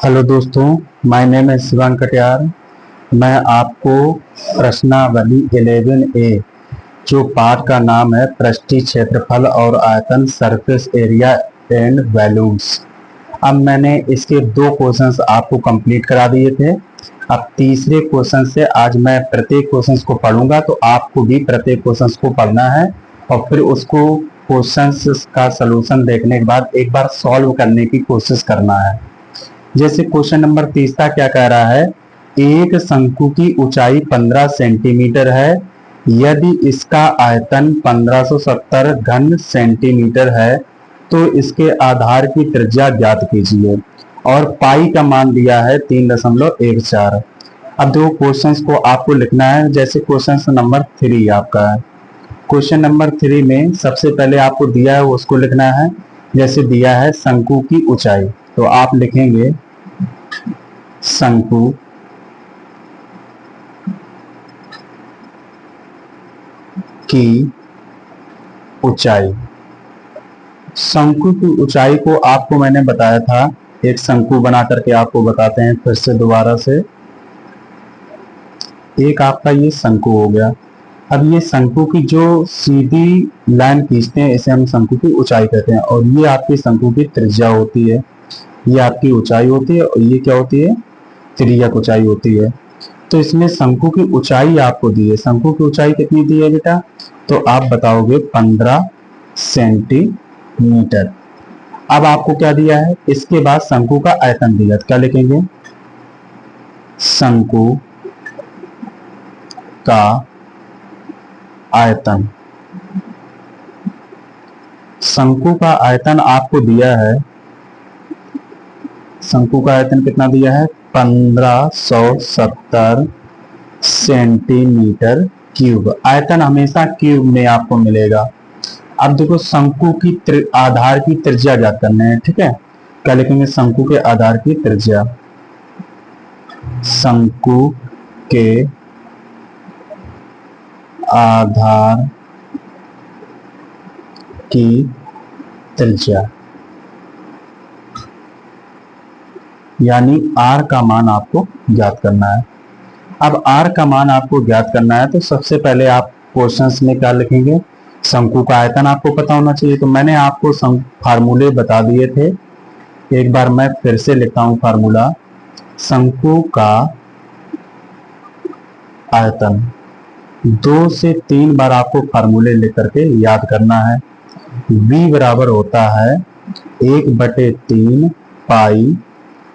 Hello दोस्तों, my name है शिवांग कटियार। मैं आपको प्रश्नावली 11A जो पाठ का नाम है पृष्ठीय क्षेत्रफल और आयतन सरफेस एरिया एंड वैल्यूज। अब मैंने इसके 2 क्वेश्चंस आपको कंप्लीट करा दिए थे। अब तीसरे क्वेश्चन से आज मैं प्रत्येक क्वेश्चंस को पढ़ूंगा, तो आपको भी प्रत्येक क्वेश्चंस को पढ़ना है और फिर उसको क्वेश्चंस का सलूशन देखने के बाद एक बार सॉल्व करने की कोशिश करना है। जैसे क्वेश्चन नंबर 30 क्या कह रहा है, एक शंकु की ऊंचाई 15 सेंटीमीटर है। यदि इसका आयतन 1570 घन सेंटीमीटर है तो इसके आधार की त्रिज्या ज्ञात कीजिए और पाई का मान दिया है 3.14। अब दो क्वेश्चंस को आपको लिखना है। जैसे क्वेश्चन नंबर 3 आपका है। क्वेश्चन नंबर 3 में सबसे पहले आपको दिया है उसको लिखना है। जैसे दिया है शंकु की ऊंचाई, तो आप लिखेंगे शंकु की ऊंचाई। शंकु की ऊंचाई को आपको मैंने बताया था, एक शंकु बना करके आपको बताते हैं फिर से दोबारा से। एक आपका ये शंकु हो गया। अब ये शंकु की जो सीधी लाइन खींचते हैं इसे हम शंकु की ऊंचाई कहते हैं, और ये आपकी शंकु की त्रिज्या होती है। ये आपकी ऊंचाई होती है और ये क्या होती है, तिर्यक ऊंचाई होती है। तो इसमें शंकु की ऊंचाई आपको दी है। शंकु की ऊंचाई कितनी दी है बेटा, तो आप बताओगे 15 सेंटीमीटर। अब आपको क्या दिया है, इसके बाद शंकु का आयतन दिया, क्या लिखेंगे, शंकु का आयतन। शंकु का आयतन आपको दिया है, शंकु का आयतन कितना दिया है, 1570 सेंटीमीटर क्यूब। आयतन हमेशा क्यूब में आपको मिलेगा। अब देखो शंकु की आधार की त्रिज्या ज्ञात करना है, ठीक है। क्या लिखेंगे, शंकु के आधार की त्रिज्या। शंकु के आधार की त्रिज्या यानी R का मान आपको ज्ञात करना है। अब R का मान आपको ज्ञात करना है तो सबसे पहले आप क्वेश्चंस में क्या लिखेंगे, शंकु का आयतन आपको पता होना चाहिए। तो मैंने आपको फार्मूले बता दिए थे, एक बार मैं फिर से लिखता हूं फार्मूला। शंकु का आयतन 2 से 3 बार आपको फार्मूले लिख करके याद करना है। V बराबर होता है 1/3 पाई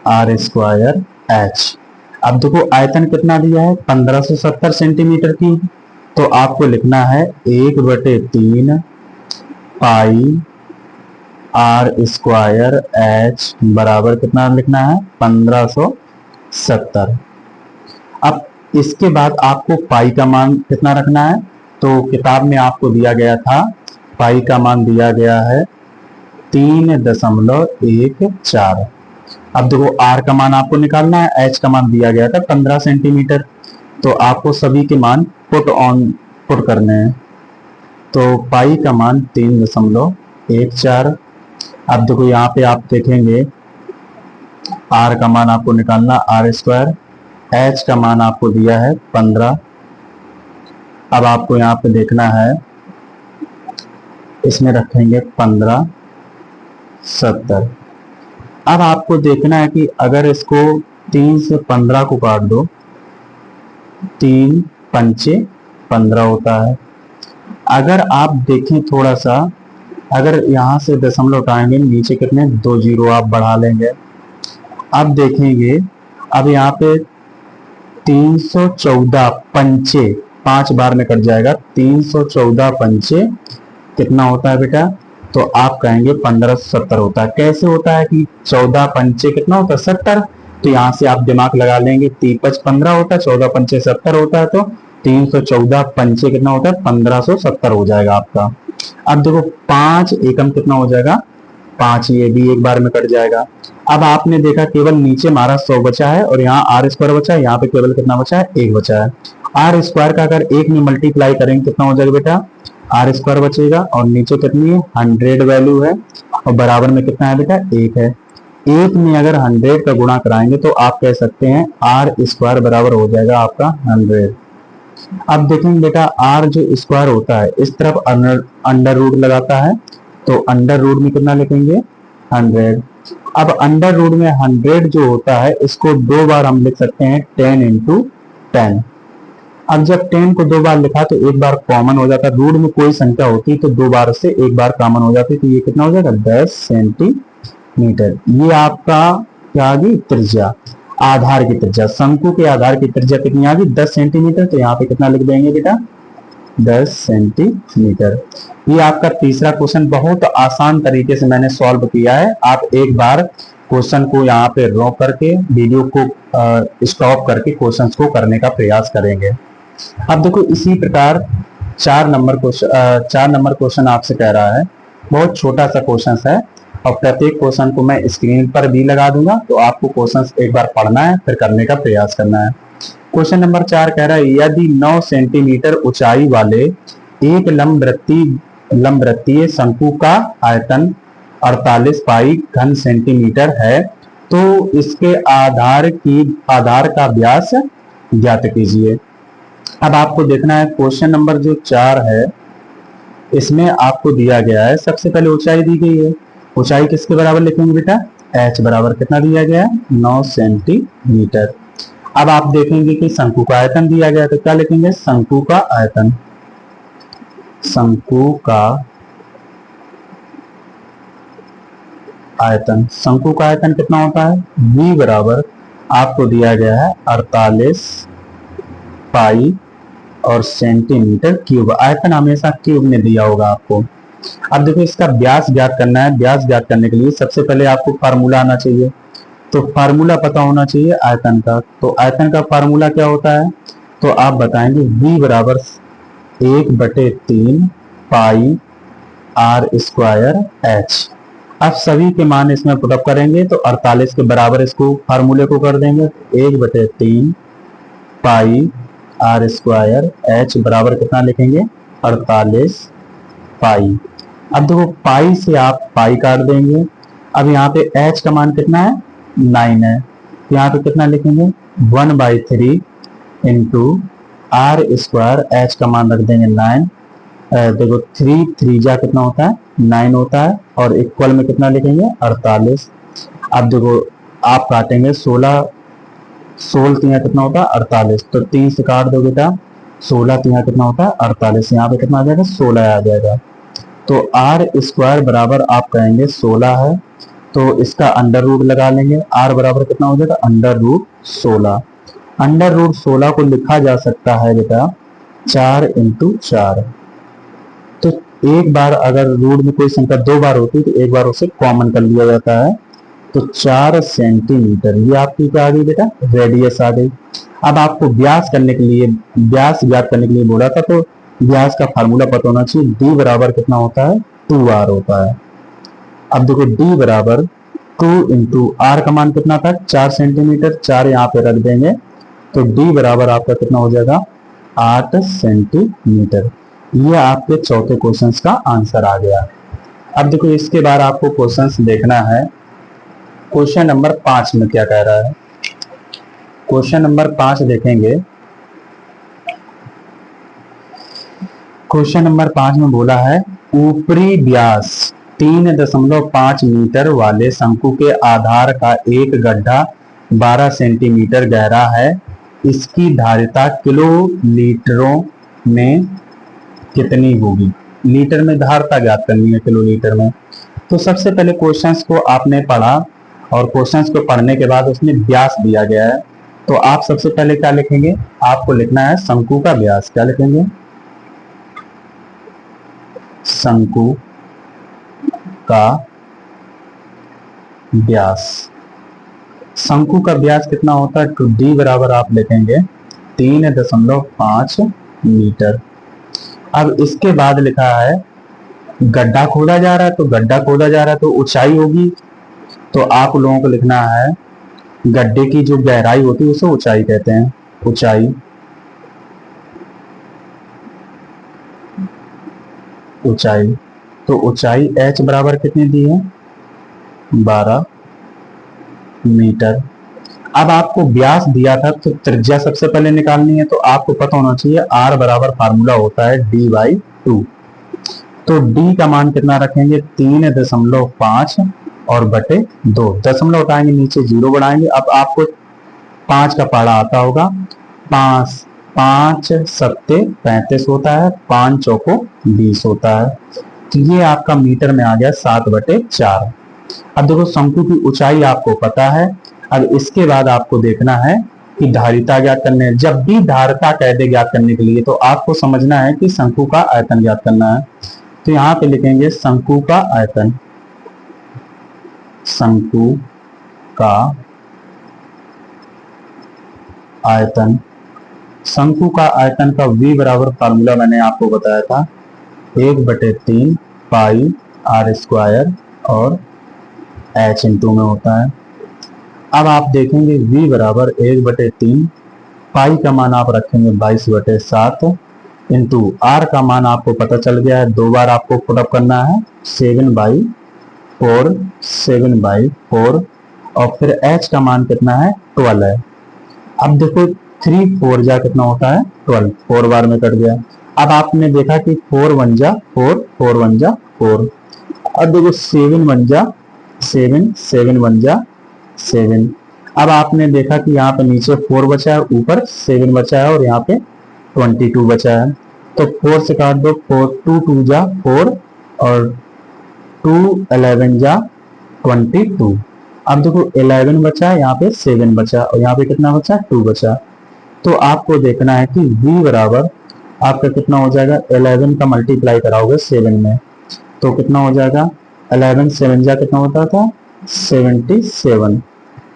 R स्क्वायर H। अब देखो आयतन कितना दिया है, 1570 सेंटीमीटर की, तो आपको लिखना है 1/3 पाई R स्क्वायर H बराबर कितना लिखना है, 1570। अब इसके बाद आपको पाई का मान कितना रखना है, तो किताब में आपको दिया गया था, पाई का मान दिया गया है 3.14। अब देखो R का मान आपको निकालना है, H का मान दिया गया था 15 सेंटीमीटर, तो आपको सभी के मान पुट करने हैं। तो पाई का मान 3.14। अब देखो यहाँ पे आप देखेंगे R का मान आपको निकालना, R स्क्वायर, H का मान आपको दिया है 15। अब आपको यहाँ पे देखना है, इसमें रखेंगे 1570। अब आपको देखना है कि अगर इसको 3 से 15 को काट दो, 3 पंचे 15 होता है। अगर आप देखें थोड़ा सा, अगर यहां से दशमलव उठाएंगे नीचे कितने 2 जीरो आप बढ़ा लेंगे। अब देखेंगे, अब यहाँ पे 314 पंचे 5 बार में कट जाएगा, 314 पंचे कितना होता है बेटा, तो आप कहेंगे 1570 होता है। कैसे होता है कि 14 पंचे कितना होता है, 70। तो यहां से आप दिमाग लगा लेंगे, 3×5 15 होता है, 14 पंचे 70 होता है, तो 314 पंचे कितना होता है, 1570 हो जाएगा आपका। अब देखो 5 एकम कितना हो जाएगा, 5, ये भी एक बार में कट जाएगा। अब आपने देखा केवल नीचे हमारा 100 बचा है और यहाँ R स्क्वायर बचा है, यहाँ पे केवल कितना बचा है, 1 बचा है। R स्क्वायर का अगर 1 में मल्टीप्लाई करेंगे कितना हो जाएगा बेटा, R स्क्वायर बचेगा और नीचे कितनी है, 100 वैल्यू है और बराबर में कितना है बेटा, 1 है। एक में अगर 100 का गुणा कराएंगे तो आप कह सकते हैं आर स्क्वायर बराबर हो जाएगा आपका 100। अब देखेंगे बेटा आर जो स्क्वायर होता है इस तरफ अंडर रूट लगाता है, तो अंडर रूट में कितना लिखेंगे 100। अब अंडर रूट में 100 जो होता है इसको दो बार हम लिख सकते हैं 10 इंटू 10। अब जब 10 को दो बार लिखा तो एक बार कॉमन हो जाता है, रूट में कोई संख्या होती तो दो बार से एक बार कॉमन हो जाती, तो ये कितना हो जाएगा 10 सेंटीमीटर। ये आपका क्या आ गई त्रिज्या, आधार की त्रिज्या, शंकु के आधार की त्रिज्या कितनी आ गई 10 सेंटीमीटर। तो यहाँ पे कितना लिख देंगे बेटा 10 सेंटीमीटर। ये आपका तीसरा क्वेश्चन बहुत आसान तरीके से मैंने सॉल्व किया है। आप एक बार क्वेश्चन को यहाँ पे रोक करके वीडियो को स्टॉप करके क्वेश्चंस को करने का प्रयास करेंगे। अब देखो इसी प्रकार 4 नंबर क्वेश्चन आपसे कह रहा है, बहुत छोटा सा क्वेश्चन है और प्रत्येक क्वेश्चन को मैं स्क्रीन पर भी लगा दूंगा, तो आपको क्वेश्चन एक बार पढ़ना है फिर करने का प्रयास करना है। क्वेश्चन नंबर 4 कह रहा है यदि 9 सेंटीमीटर ऊंचाई वाले एक लंबवृत्तीय शंकु का आयतन 48 पाई घन सेंटीमीटर है तो इसके आधार का व्यास ज्ञात कीजिए। अब आपको देखना है क्वेश्चन नंबर जो 4 है इसमें आपको दिया गया है, सबसे पहले ऊंचाई दी गई है, ऊंचाई किसके बराबर लिखेंगे बेटा h बराबर कितना दिया गया है 9 सेंटीमीटर। अब आप देखेंगे कि शंकु का आयतन दिया गया है, तो क्या लिखेंगे शंकु का आयतन, शंकु का आयतन, शंकु का आयतन कितना होता है v बराबर आपको दिया गया है 48 पाई और सेंटीमीटर क्यूब, आयतन हमेशा क्यूब में दिया होगा आपको। अब देखो इसका व्यास ज्ञात करना है, व्यास ज्ञात करने के लिए सबसे पहले आपको फार्मूला आना चाहिए, तो फार्मूला पता होना चाहिए आयतन का। तो आयतन का फार्मूला क्या होता है, तो आप बताएंगे v बराबर 1/3 पाई आर स्क्वायर h। अब सभी के मान इसमें पुटअप करेंगे तो 48 के बराबर इसको फार्मूले को कर देंगे, 1/3 पाई आर स्क्वायर h बराबर कितना लिखेंगे 48 पाई। अब देखो पाई से आप पाई काट देंगे, अब यहाँ पे h का मान कितना है 9 है, यहाँ पे कितना लिखेंगे 1/3 इंटू आर स्क्वायर, h का मान रख देंगे 9। देखो 3 जा कितना होता है 9 होता है और इक्वल में कितना लिखेंगे 48। अब देखो आप काटेंगे 16 3 कितना होता है 48, तो 3 से काट दो बेटा 16 3 कितना होता है 48, यहाँ पे कितना आ जाएगा 16 आ जाएगा। तो आर स्क्वायर बराबर आप कहेंगे 16 है, तो इसका अंडर रूट लगा लेंगे, आर बराबर कितना हो जाएगा अंडर रूट 16। अंडर रूट 16 को लिखा जा सकता है बेटा 4 इंटू 4। तो एक बार अगर रूट में कोई संख्या दो बार होती है तो एक बार उसे कॉमन कर लिया जाता है, तो 4 सेंटीमीटर ये आपकी क्या आ गई बेटा रेडियस आ गई। अब आपको व्यास करने के लिए, व्यास ज्ञात करने के लिए बोला था, तो व्यास का फार्मूला पता होना चाहिए, d बराबर कितना होता है 2r होता है। अब देखो d बराबर 2 इंटू आर का मान कितना था 4 सेंटीमीटर, 4 यहाँ पे रख देंगे, तो d बराबर आपका कितना हो जाएगा 8 सेंटीमीटर। ये आपके चौथे क्वेश्चन का आंसर आ गया। अब देखो इसके बाद आपको क्वेश्चन देखना है, क्वेश्चन नंबर 5 में क्या कह रहा है। क्वेश्चन नंबर 5 देखेंगे, क्वेश्चन नंबर 5 में बोला है ऊपरी व्यास 3.5 मीटर वाले शंकु के आधार का एक गड्ढा 12 सेंटीमीटर गहरा है, इसकी धारिता किलोलीटरों में कितनी होगी। लीटर में धारिता ज्ञात करनी है किलोलीटर में। तो सबसे पहले क्वेश्चंस को आपने पढ़ा और क्वेश्चंस को पढ़ने के बाद उसमें व्यास दिया गया है, तो आप सबसे पहले क्या लिखेंगे, आपको लिखना है शंकु का व्यास। क्या लिखेंगे शंकु का व्यास। शंकु का व्यास कितना होता है, तो डी बराबर आप लिखेंगे 3.5 मीटर। अब इसके बाद लिखा है गड्ढा खोदा जा रहा है, तो गड्ढा खोदा जा रहा है तो ऊंचाई होगी, तो आप लोगों को लिखना है गड्ढे की जो गहराई होती है उसे ऊंचाई कहते हैं, ऊंचाई, ऊंचाई। तो ऊंचाई h बराबर कितनी दी है 12 मीटर। अब आपको व्यास दिया था तो त्रिज्या सबसे पहले निकालनी है, तो आपको पता होना चाहिए आर बराबर फार्मूला होता है d/2। तो d का मान कितना रखेंगे 3.5 और बटे 2, दशमलव उठाएंगे नीचे 0 बढ़ाएंगे। अब आपको 5 का पहाड़ा आता होगा, 5 5 सत्ते 35 होता है, 5 चौको 20 होता है। तो ये आपका मीटर में आ गया 7/4। अब देखो शंकु की ऊंचाई आपको पता है। अब इसके बाद आपको देखना है कि धारिता ज्ञात करने है। जब भी धारिता कह दे ज्ञात करने के लिए तो आपको समझना है कि शंकु का आयतन ज्ञात करना है। तो यहाँ पे लिखेंगे शंकु का आयतन, शंकु का आयतन। शंकु का आयतन का v बराबर फार्मूला मैंने आपको बताया था 1/3 पाई आर स्क्वायर और h इंटू में होता है। अब आप देखेंगे v बराबर 1/3 पाई का मान आप रखेंगे 22/7 इंटू आर का मान आपको पता चल गया है, 2 बार आपको पुटअप करना है 7/4 7/4 और फिर h का मान कितना है 12 है। अब देखो 3 4 जा कितना होता है 12, 4 बार में कट गया। अब आपने देखा कि 4 1 जा 4 4 1 जा 4। अब देखो 7 1 जा 7 7 1 जा 7। अब आपने देखा कि यहाँ पे नीचे 4 बचा है, ऊपर 7 बचा है और यहाँ पे 22 बचा है। तो 4 से काट दो, 4 2 2 जा 4 और 2 11 जा 22। अब देखो 11 बचा, यहाँ पे 7 बचा और यहाँ पे कितना बचा 2 बचा। तो आपको देखना है कि v बराबर आपका कितना हो जाएगा, 11 का मल्टीप्लाई कराओगे 7 में तो कितना हो जाएगा 11 7 जा कितना होता था 77,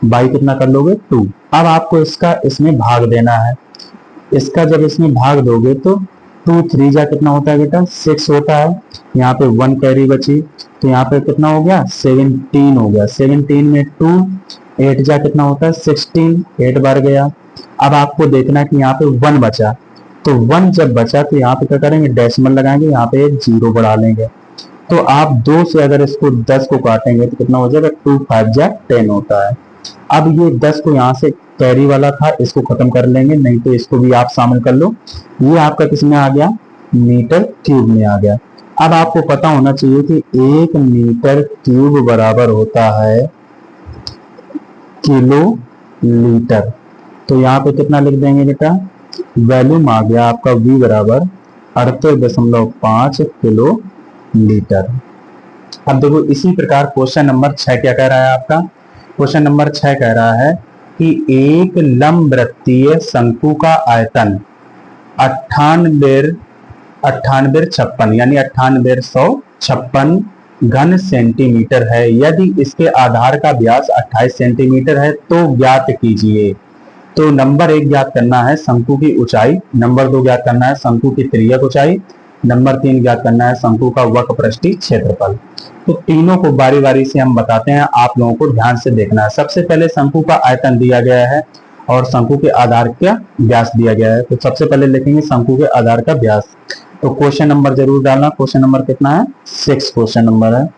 बाई कितना कर लोगे 2। अब आपको इसका इसमें भाग देना है। इसका जब इसमें भाग दोगे तो 2 3 जा कितना होता है बेटा 6 होता है। यहाँ पे 1 कैरी बची तो यहाँ पे कितना हो गया 17 हो गया। 17 में 2 8 जा कितना होता है 16, 8 बार गया। अब आपको देखना है कि यहाँ पे 1 बचा, तो 1 जब बचा तो यहाँ पे क्या करेंगे डेसिमल लगाएंगे, यहाँ पे एक 0 बढ़ा लेंगे। तो आप 2 से अगर इसको 10 को काटेंगे तो कितना हो जाएगा 2 5 जा 10 होता है। अब ये 10 को यहाँ से कैरी वाला था, इसको खत्म कर लेंगे, नहीं तो इसको भी आप शामिल कर लो। ये आपका किस में आ गया मीटर क्यूब में आ गया। अब आपको पता होना चाहिए कि 1 मीटर क्यूब बराबर होता है किलो लीटर। तो यहाँ पे कितना लिख देंगे बेटा, वैल्यूम आ गया आपका v बराबर 38.5 किलो लीटर। अब देखो इसी प्रकार क्वेश्चन नंबर 6 क्या कह रहा है आपका, क्वेश्चन नंबर 6 कह रहा है कि एक लंबवृत्तीय शंकु का आयतन 98 यानी 9856 घन सेंटीमीटर है। यदि इसके आधार का व्यास 28 सेंटीमीटर है तो ज्ञात कीजिए। तो नंबर 1 ज्ञात करना है शंकु की ऊंचाई, नंबर 2 ज्ञात करना है शंकु की तिर्यक ऊंचाई, नंबर 3 ज्ञात करना है शंकु का वक्रपृष्ठीय क्षेत्रफल। तो तीनों को बारी बारी से हम बताते हैं, आप लोगों को ध्यान से देखना है। सबसे पहले शंकु का आयतन दिया गया है और शंकु के आधार का व्यास दिया गया है। तो सबसे पहले लिखेंगे शंकु के आधार का व्यास। तो क्वेश्चन नंबर जरूर डालना, क्वेश्चन नंबर कितना है 6 क्वेश्चन नंबर है।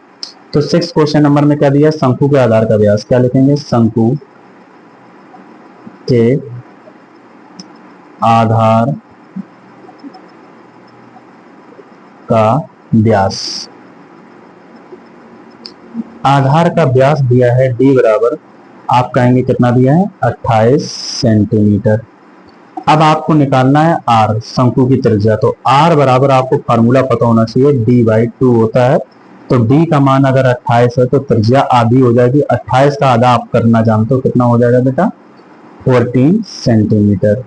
तो 6 क्वेश्चन नंबर में क्या दिया है शंकु के आधार का व्यास। क्या लिखेंगे शंकु के आधार का व्यास। आधार का व्यास दिया है d बराबर आप कहेंगे कितना दिया है 28 सेंटीमीटर। अब आपको निकालना है r शंकु की त्रिज्या। तो r बराबर आपको फार्मूला पता होना चाहिए d/2 होता है। तो d का मान अगर 28 है तो त्रिज्या आधी हो जाएगी। 28 का आधा आप करना जानते हो कितना हो जाएगा बेटा 14 सेंटीमीटर।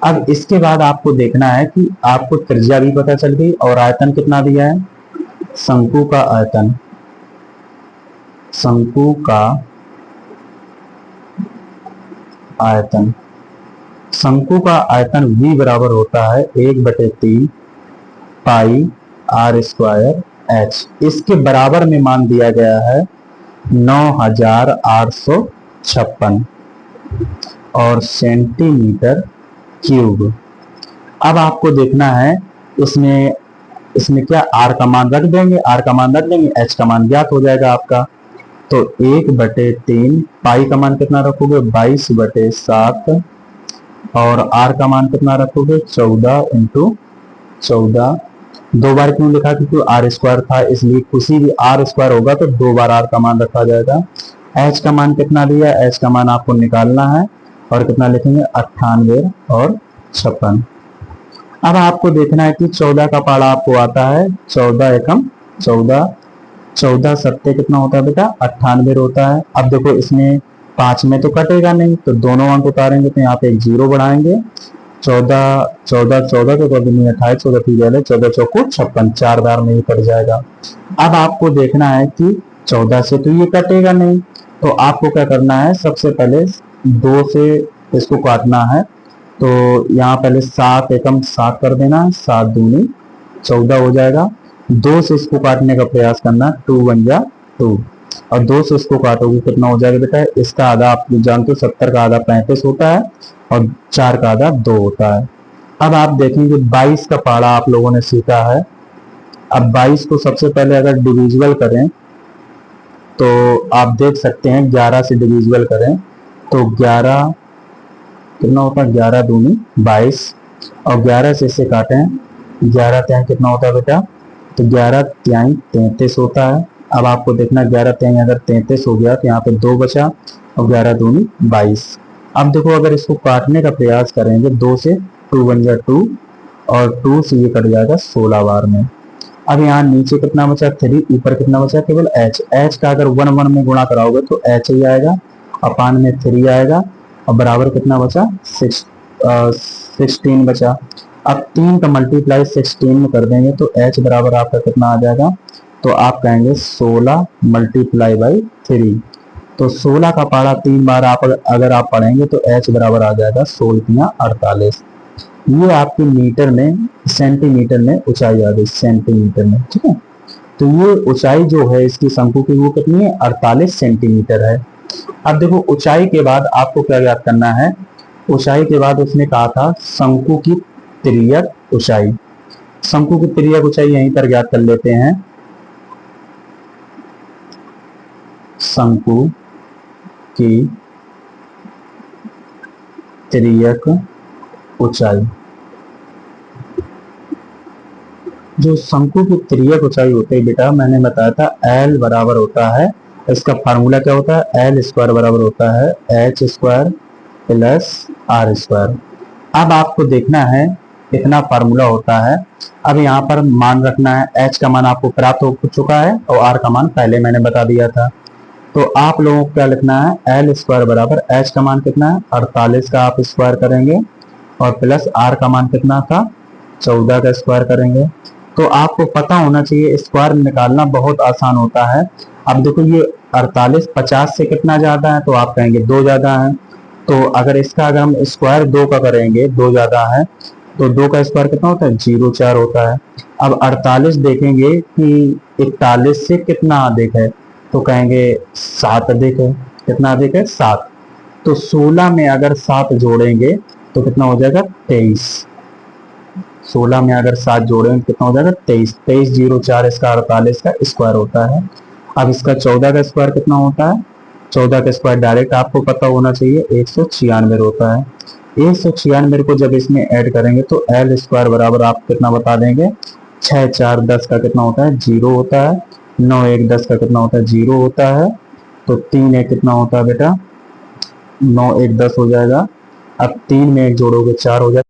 अब इसके बाद आपको देखना है कि आपको त्रिज्या भी पता चल गई और आयतन कितना दिया है शंकु का आयतन। शंकु का आयतन, शंकु का आयतन v बराबर होता है 1/3 पाई आर स्क्वायर h। इसके बराबर में मान दिया गया है 9856 और सेंटीमीटर क्यूब। अब आपको देखना है इसमें क्या r का मान रख देंगे, r का मान रख देंगे, h का मान ज्ञात हो जाएगा आपका। तो 1/3 पाई का मान कितना रखोगे 22/7 और आर का मान कितना रखोगे 14 इंटू 14। 2 बार क्यों लिखा, क्योंकि आर स्क्वायर था इसलिए किसी भी आर स्क्वायर होगा तो 2 बार आर का मान रखा जाएगा। एच का मान कितना दिया, एच का मान आपको निकालना है और कितना लिखेंगे 98 और 56। अब आपको देखना है कि 14 का पाड़ा आपको आता है 14 एकम 14, 14 सत्ते कितना होता है बेटा 98 होता है। अब देखो इसमें 5 में तो कटेगा नहीं, तो दोनों अंक उतारेंगे तो यहाँ पे एक 0 बढ़ाएंगे। 14 14 14 तो कभी नहीं 28, 14 की वैल्यू 14 चौको 56, 4 बार में ही कट जाएगा। अब आपको देखना है कि 14 से तो ये कटेगा नहीं, तो आपको क्या करना है, सबसे पहले 2 से इसको काटना है। तो यहाँ पहले 7 एकम 7 कर देना, 7 दूनी 14 हो जाएगा। 2 से इसको काटने का प्रयास करना, 2 1 जा 2 और 2 से इसको काटोगे कितना हो जाएगा बेटा, इसका आधा आप जानते हो 70 का आधा 35 होता है और 4 का आधा 2 होता है। अब आप देखेंगे 22 का पाड़ा आप लोगों ने सीखा है। अब 22 को सबसे पहले अगर डिविजिबल करें तो आप देख सकते हैं 11 से डिविजिबल करें तो 11 कितना होता है 11 दूनी 22 और 11 से इसे काटें 11 त्याई कितना होता है बेटा, तो 11 त्याई 33 होता है। अब आपको देखना 11 त्याई अगर 33 हो गया तो यहाँ पे 2 बचा और 11 दूनी 22। अब देखो अगर इसको काटने का प्रयास करेंगे 2 से 2 1 जा 2 और 2 से ये कट जाएगा 16 बार में। अब यहाँ नीचे कितना बचा 3, ऊपर कितना बचा केवल h। h का अगर 1 1 में गुणा कराओगे तो h ही आएगा, अपान में 3 आएगा और बराबर कितना बचा 16 बचा। अब 3 का मल्टीप्लाई 16 में कर देंगे तो h बराबर आपका कितना आ जाएगा, तो आप कहेंगे 16 मल्टीप्लाई बाई 3। तो 16 का पारा 3 बार आप अगर आप पढ़ेंगे तो h बराबर आ जाएगा 16 48। ये आपके मीटर में सेंटीमीटर में ऊंचाई आ गई सेंटीमीटर में, ठीक है। तो ये ऊंचाई जो है इसकी शंकु की वो कितनी है 48 सेंटीमीटर है। अब देखो ऊंचाई के बाद आपको क्या याद करना है, ऊंचाई के बाद उसने कहा था शंकु की तिर्यक ऊंचाई। शंकु की तिर्यक ऊंचाई यहीं पर ज्ञात कर लेते हैं। शंकु की तिर्यक ऊंचाई, जो शंकु की तिर्यक ऊंचाई होती है बेटा मैंने बताया था L बराबर होता है, इसका फार्मूला क्या होता है L स्क्वायर बराबर होता है h square plus r square. अब आपको देखना है इतना फार्मूला होता है। अब यहाँ पर मान रखना है, h का मान आपको प्राप्त हो चुका है और r का मान पहले मैंने बता दिया था। तो आप लोगों को क्या लिखना है L स्क्वायर बराबर h का मान कितना है 48 का आप स्क्वायर करेंगे और प्लस r का मान कितना था 14 का स्क्वायर करेंगे। तो आपको पता होना चाहिए स्क्वायर निकालना बहुत आसान होता है। अब देखो ये 48 50 से कितना ज्यादा है तो आप कहेंगे 2 ज्यादा है, तो अगर इसका अगर हम स्क्वायर 2 का करेंगे 2 ज्यादा है तो 2 का स्क्वायर कितना होता है 0,4 होता है। अब 48 देखेंगे कि 41 से कितना अधिक है तो कहेंगे 7 अधिक है, कितना अधिक है 7। तो 16 में अगर 7 जोड़ेंगे तो कितना हो जाएगा 23। 16 में अगर 7 जोड़ेंगे कितना हो जाएगा 23। 23 0,4 इसका 48 का स्क्वायर होता है। अब इसका 14 का स्क्वायर कितना होता है, 14 का स्क्वायर डायरेक्ट आपको पता होना चाहिए 196 होता है। 196 को जब इसमें ऐड करेंगे तो L स्क्वायर बराबर आप कितना बता देंगे 6 4 10 का कितना होता है 0 होता है, 9 1 10 का कितना होता है 0 होता है, तो 3 1 कितना होता है बेटा 9 1 10 हो जाएगा। अब 3 में 1 जोड़ोगे 4 हो जाएगा।